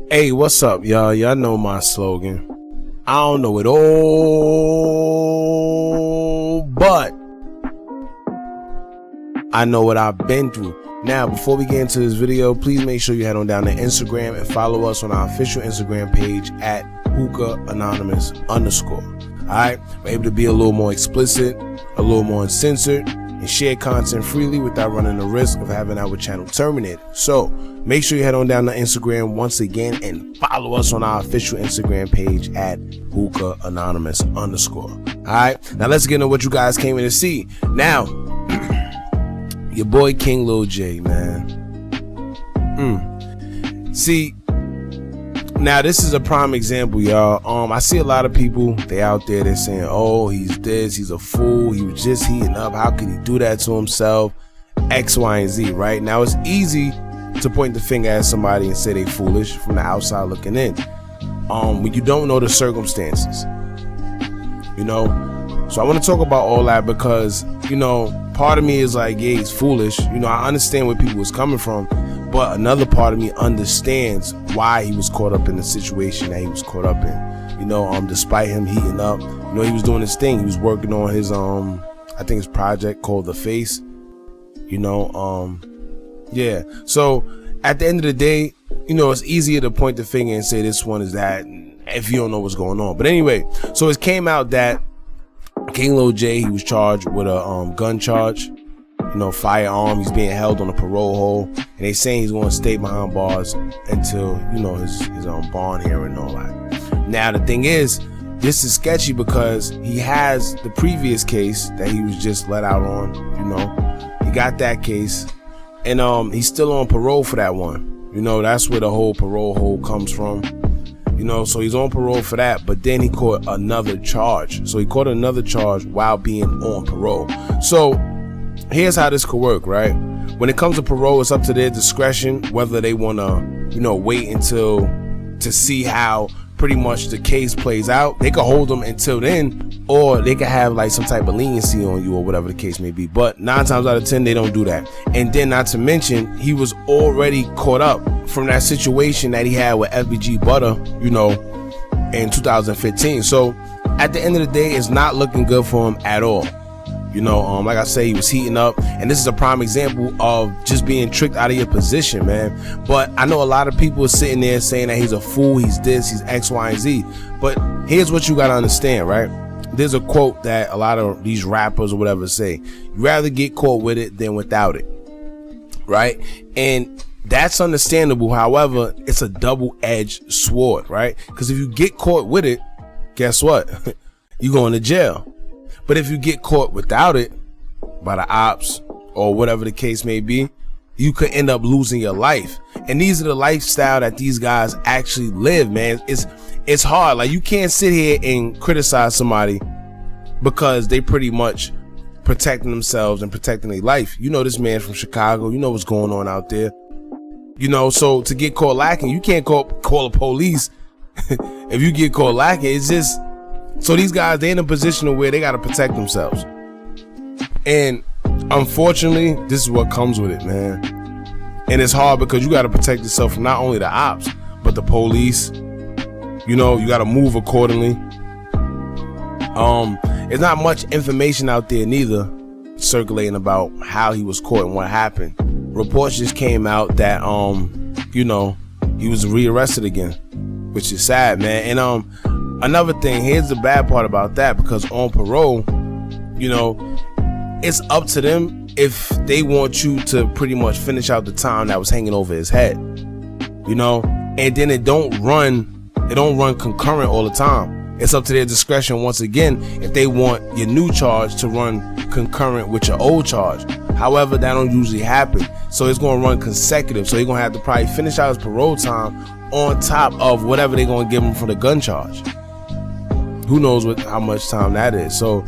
Hey, what's up, y'all? Y'all know my slogan. I don't know it all, but I know what I've been through. Now, before we get into this video, please make sure you head on down to Instagram and follow us on our official Instagram page at hookahAnonymous_. Alright, we're able to be a little more explicit, a little more uncensored, and share content freely without running the risk of having our channel terminated. So make sure you head on down to Instagram once again and follow us on our official Instagram page at hookahAnonymous_. Alright, now let's get into what you guys came in to see. Now, your boy King Lil J, man. See, now this is a prime example, y'all. I see a lot of people, they out there, they're saying, oh, he's this, he's a fool, he was just heating up, how could he do that to himself, X, Y, and Z, right? Now it's easy to point the finger at somebody and say they foolish from the outside looking in, when you don't know the circumstances, you know. So I want to talk about all that because, you know, part of me is like, yeah, he's foolish, you know. I understand where people was coming from, but another part of me understands why he was caught up in the situation that he was caught up in, you know. Despite him heating up, you know, he was doing his thing. He was working on his I think his project called The Face, you know. Yeah, so at the end of the day, you know, it's easier to point the finger and say this one is that if you don't know what's going on. But anyway, so it came out that King Lil J, he was charged with a gun charge, you know, firearm. He's being held on a parole hold, and they saying he's going to stay behind bars until, you know, his bond hearing and all that. Now the thing is, this is sketchy because he has the previous case that he was just let out on, you know. He got that case, and he's still on parole for that one. You know, that's where the whole parole hold comes from. You know, so he's on parole for that, but then he caught another charge. So he caught another charge while being on parole. So here's how this could work, right? When it comes to parole, it's up to their discretion whether they want to, you know, wait until to see how pretty much the case plays out. They could hold them until then, or they could have like some type of leniency on you or whatever the case may be. But 9 times out of 10, they don't do that. And then not to mention, he was already caught up from that situation that he had with FBG Butter, you know, in 2015. So at the end of the day, it's not looking good for him at all. You know, like I say, he was heating up, and this is a prime example of just being tricked out of your position, man. But I know a lot of people are sitting there saying that he's a fool, he's this, he's X, Y, and Z. But here's what you gotta understand, right? There's a quote that a lot of these rappers or whatever say: "You rather get caught with it than without it," right? And that's understandable. However, it's a double-edged sword, right? Because if you get caught with it, guess what? You're going to jail. But if you get caught without it by the ops or whatever the case may be, you could end up losing your life. And these are the lifestyle that these guys actually live, man. It's hard. Like, you can't sit here and criticize somebody because they pretty much protecting themselves and protecting their life. You know, this man from Chicago, you know what's going on out there. You know, so to get caught lacking, you can't call the police. If you get caught lacking, it's just, so these guys, they're in a position where they got to protect themselves. And unfortunately, this is what comes with it, man. And it's hard because you got to protect yourself from not only the ops, but the police. You know, you got to move accordingly. There's not much information out there neither circulating about how he was caught and what happened. Reports just came out that, you know, he was rearrested again, which is sad, man. And another thing, here's the bad part about that, because on parole, you know, it's up to them if they want you to pretty much finish out the time that was hanging over his head, you know. And then it don't run concurrent all the time. It's up to their discretion once again if they want your new charge to run concurrent with your old charge. However, that don't usually happen, so it's going to run consecutive. So you're going to have to probably finish out his parole time on top of whatever they're going to give him for the gun charge. Who knows how much time that is. So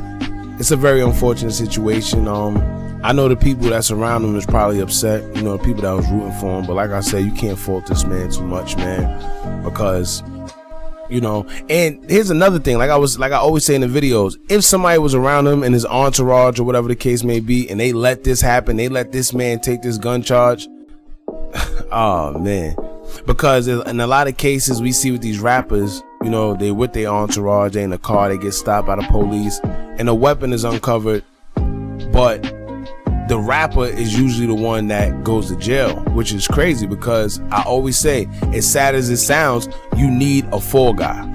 it's a very unfortunate situation. I know the people that surround him is probably upset, you know, the people that was rooting for him. But like I said, you can't fault this man too much, man, because, you know. And here's another thing, like I always say in the videos, if somebody was around him and his entourage or whatever the case may be, and they let this happen, they let this man take this gun charge, oh man, Because in a lot of cases we see with these rappers, you know, they with their entourage, they in the car, they get stopped by the police, and a weapon is uncovered, but the rapper is usually the one that goes to jail, which is crazy because I always say, as sad as it sounds, you need a fall guy.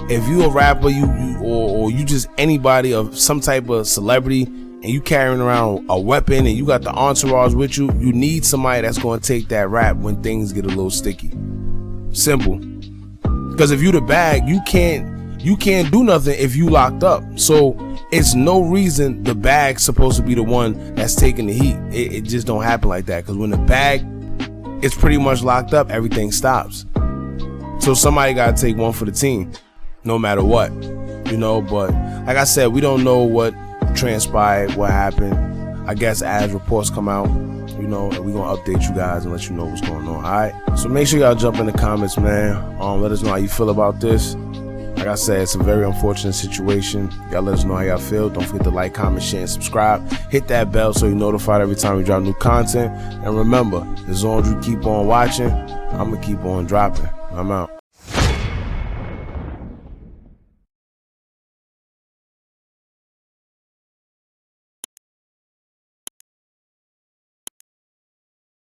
If you a rapper, or you just anybody of some type of celebrity, and you carrying around a weapon and you got the entourage with you, you need somebody that's going to take that rap when things get a little sticky. Simple. Because if you the bag, you can't do nothing if you locked up. So it's no reason the bag's supposed to be the one that's taking the heat. It just don't happen like that. Because when the bag is pretty much locked up, everything stops. So somebody got to take one for the team, no matter what, you know. But like I said, we don't know what transpired, what happened. I guess as reports come out, you know, and we're gonna update you guys and let you know what's going on. All right, so make sure y'all jump in the comments, man. Let us know how you feel about this. Like I said, it's a very unfortunate situation. Y'all let us know how y'all feel. Don't forget to like, comment, share, and subscribe. Hit that bell so you're notified every time we drop new content. And remember, as long as you keep on watching, I'm gonna keep on dropping. I'm out.